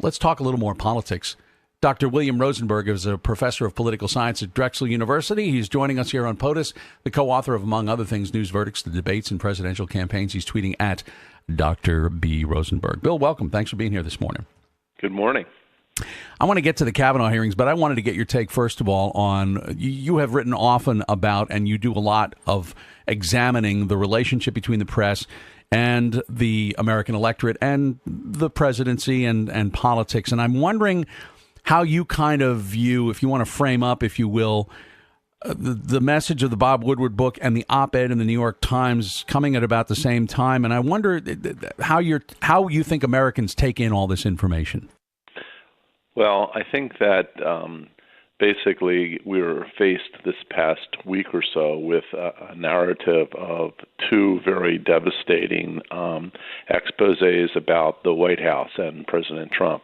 let's talk a little more politics. Dr. William Rosenberg is a professor of political science at Drexel University. He's joining us here on POTUS, the co-author of, among other things, News Verdicts, the debates and presidential campaigns. He's tweeting at Dr. B. Rosenberg. Bill, welcome. Thanks for being here this morning. Good morning. I want to get to the Kavanaugh hearings, but I wanted to get your take, first of all, on, you have written often about, and you do a lot of examining the relationship between the press and the American electorate and the presidency and politics. And I'm wondering how you kind of view, if you want to frame up, if you will, the message of the Bob Woodward book and the op-ed in the New York Times coming at about the same time. And I wonder how you think Americans take in all this information. Well, I think that basically we were faced this past week or so with a narrative of two very devastating exposés about the White House and President Trump.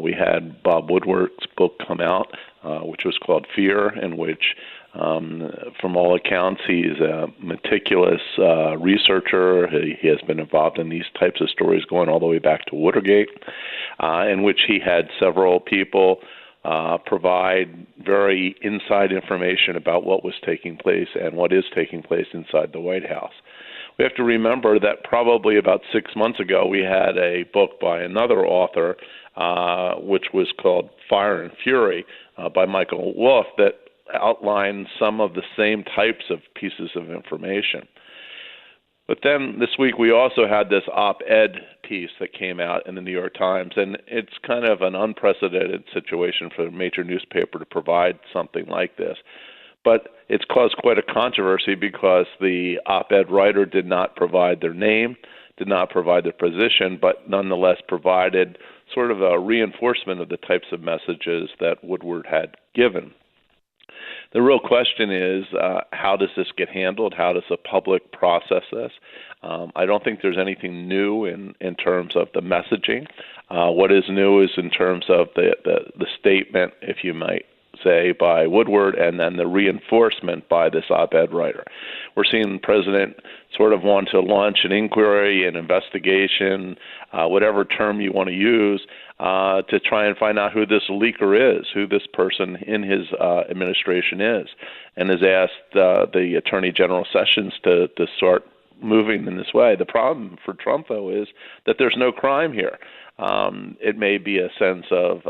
We had Bob Woodward's book come out, which was called Fear, in which, from all accounts, he's a meticulous researcher. He has been involved in these types of stories going all the way back to Watergate, in which he had several people provide very inside information about what was taking place and what is taking place inside the White House. We have to remember that probably about 6 months ago, we had a book by another author, which was called Fire and Fury by Michael Wolff, that outlined some of the same types of pieces of information. But then this week we also had this op-ed piece that came out in the New York Times, and it's kind of an unprecedented situation for a major newspaper to provide something like this. But it's caused quite a controversy because the op-ed writer did not provide their name, did not provide their position, but nonetheless provided sort of a reinforcement of the types of messages that Woodward had given. The real question is, how does this get handled? How does the public process this? I don't think there's anything new in terms of the messaging. What is new is in terms of the statement, if you might say, by Woodward, and then the reinforcement by this op-ed writer. We're seeing the president sort of want to launch an inquiry, an investigation, whatever term you want to use, to try and find out who this leaker is, who this person in his administration is, and has asked the Attorney General Sessions to start moving in this way. The problem for Trump, though, is that there's no crime here. It may be a sense of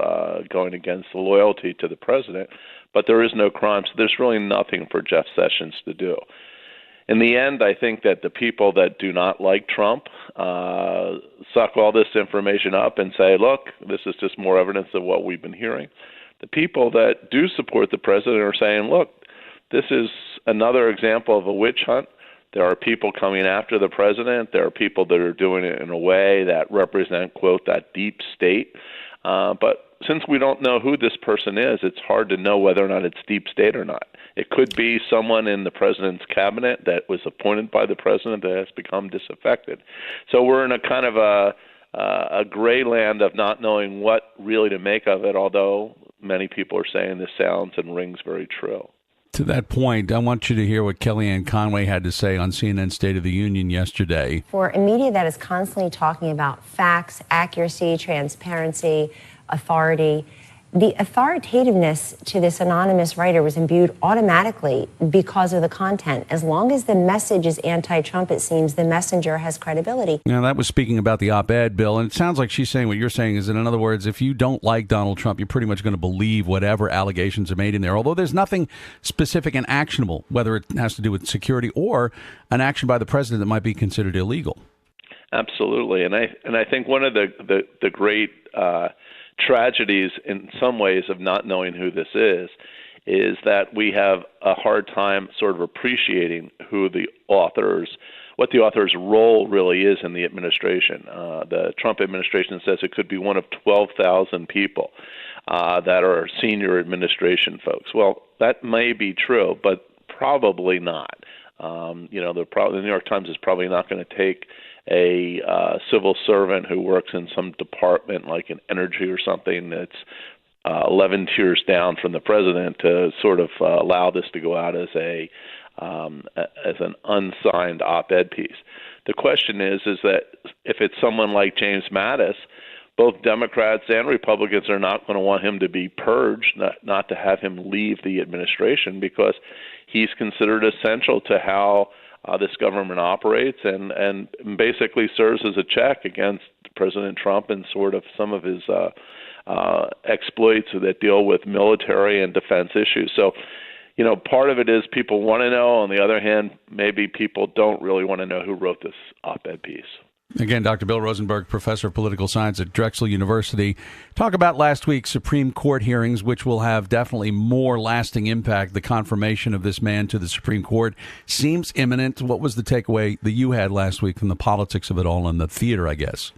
going against the loyalty to the president, but there is no crime, so there's really nothing for Jeff Sessions to do. In the end, I think that the people that do not like Trump suck all this information up and say, look, this is just more evidence of what we've been hearing. The people that do support the president are saying, look, this is another example of a witch hunt. There are people coming after the president. There are people that are doing it in a way that represent, quote, that deep state. But since we don't know who this person is, it's hard to know whether or not it's deep state or not. It could be someone in the president's cabinet that was appointed by the president that has become disaffected. So we're in a kind of a gray land of not knowing what really to make of it, although many people are saying this sounds and rings very true. To that point, I want you to hear what Kellyanne Conway had to say on CNN State of the Union yesterday. For a media that is constantly talking about facts, accuracy, transparency, authority, the authoritativeness to this anonymous writer was imbued automatically because of the content. As long as the message is anti-Trump, it seems the messenger has credibility. Now, that was speaking about the op-ed, Bill, and it sounds like she's saying what you're saying is that, in other words, if you don't like Donald Trump, you're pretty much going to believe whatever allegations are made in there, although there's nothing specific and actionable, whether it has to do with security or an action by the president that might be considered illegal. Absolutely, and I think one of the great tragedies in some ways of not knowing who this is that we have a hard time sort of appreciating what the author's role really is in the administration. The Trump administration says it could be one of 12,000 people that are senior administration folks. Well, that may be true, but probably not. The New York Times is probably not going to take a civil servant who works in some department like in energy or something that's 11 tiers down from the president to sort of allow this to go out as an unsigned op-ed piece. The question is that if it's someone like James Mattis, both Democrats and Republicans are not going to want him to be purged, not to have him leave the administration, because he's considered essential to how this government operates, and basically serves as a check against President Trump and sort of some of his exploits that deal with military and defense issues. So, part of it is people want to know. On the other hand, maybe people don't really want to know who wrote this op-ed piece. Again, Dr. Bill Rosenberg, professor of political science at Drexel University. Talk about last week's Supreme Court hearings, which will have definitely more lasting impact. The confirmation of this man to the Supreme Court seems imminent. What was the takeaway that you had last week from the politics of it all and the theater, I guess?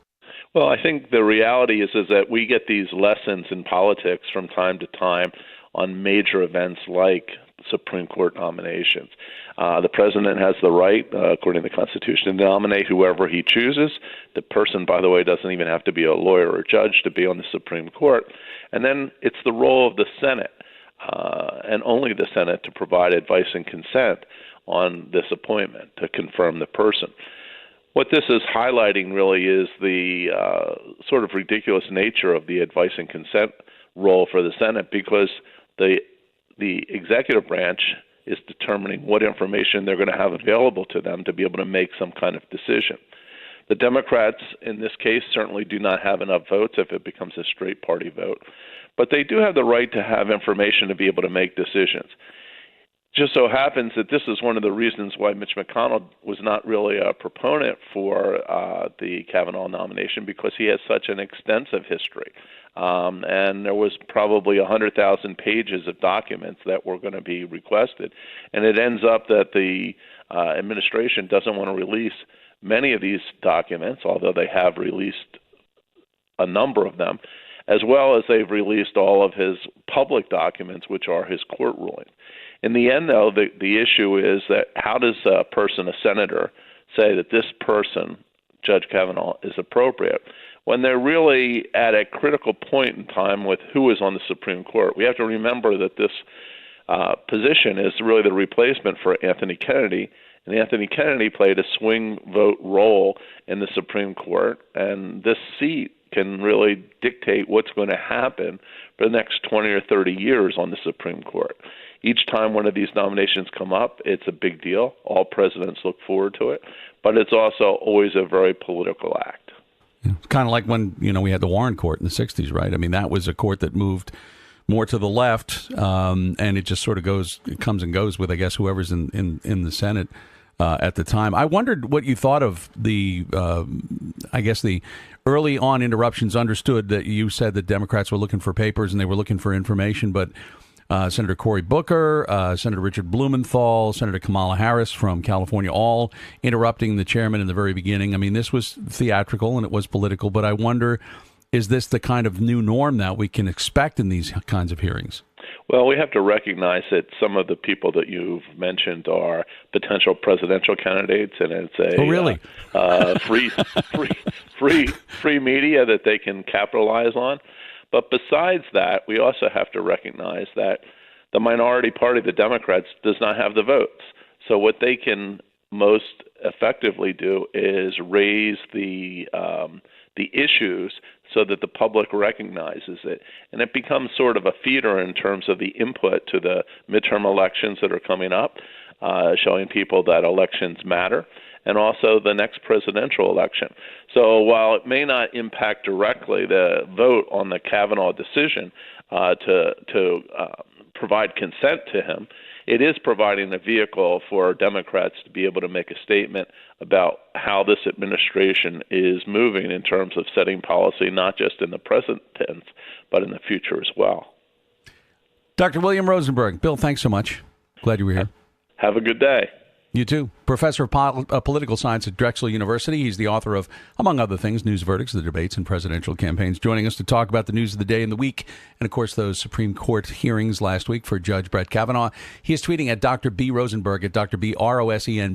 Well, I think the reality is that we get these lessons in politics from time to time on major events like Supreme Court nominations. The president has the right, according to the Constitution, to nominate whoever he chooses. The person, by the way, doesn't even have to be a lawyer or judge to be on the Supreme Court. And then it's the role of the Senate, and only the Senate, to provide advice and consent on this appointment, to confirm the person. What this is highlighting really is the sort of ridiculous nature of the advice and consent role for the Senate, because the executive branch is determining what information they're going to have available to them to be able to make some kind of decision. The Democrats, in this case, certainly do not have enough votes if it becomes a straight party vote, but they do have the right to have information to be able to make decisions. Just so happens that this is one of the reasons why Mitch McConnell was not really a proponent for the Kavanaugh nomination, because he has such an extensive history. And there was probably 100,000 pages of documents that were going to be requested. And it ends up that the administration doesn't want to release many of these documents, although they have released a number of them, as well as they've released all of his public documents, which are his court rulings. In the end, though, the issue is that how does a senator, say that this person, Judge Kavanaugh, is appropriate, when they're really at a critical point in time with who is on the Supreme Court? We have to remember that this position is really the replacement for Anthony Kennedy, and Anthony Kennedy played a swing vote role in the Supreme Court, and this seat can really dictate what's going to happen for the next 20 or 30 years on the Supreme Court. Each time one of these nominations come up, it's a big deal. All presidents look forward to it, but it's also always a very political act. Yeah. It's kind of like when, we had the Warren Court in the 60s, right? I mean, that was a court that moved more to the left, and it just sort of comes and goes with, I guess, whoever's in the Senate at the time. I wondered what you thought of the early on interruptions. Understood that you said that Democrats were looking for papers and they were looking for information, but Senator Cory Booker, Senator Richard Blumenthal, Senator Kamala Harris from California, all interrupting the chairman in the very beginning. I mean, this was theatrical and it was political, but I wonder, is this the kind of new norm that we can expect in these kinds of hearings? Well, we have to recognize that some of the people that you've mentioned are potential presidential candidates, and it's free media that they can capitalize on. But besides that, we also have to recognize that the minority party, the Democrats, does not have the votes. So what they can most effectively do is raise the issues so that the public recognizes it. And it becomes sort of a feeder in terms of the input to the midterm elections that are coming up, showing people that elections matter, and also the next presidential election. So while it may not impact directly the vote on the Kavanaugh decision to provide consent to him, it is providing a vehicle for Democrats to be able to make a statement about how this administration is moving in terms of setting policy, not just in the present tense, but in the future as well. Dr. William Rosenberg. Bill, thanks so much. Glad you were here. Have a good day. You too. Professor of political science at Drexel University. He's the author of, among other things, News Verdicts, the debates and presidential campaigns. Joining us to talk about the news of the day and the week, and of course those Supreme Court hearings last week for Judge Brett Kavanaugh. He is tweeting at Dr. B. Rosenberg, at Dr. B. Rosenberg.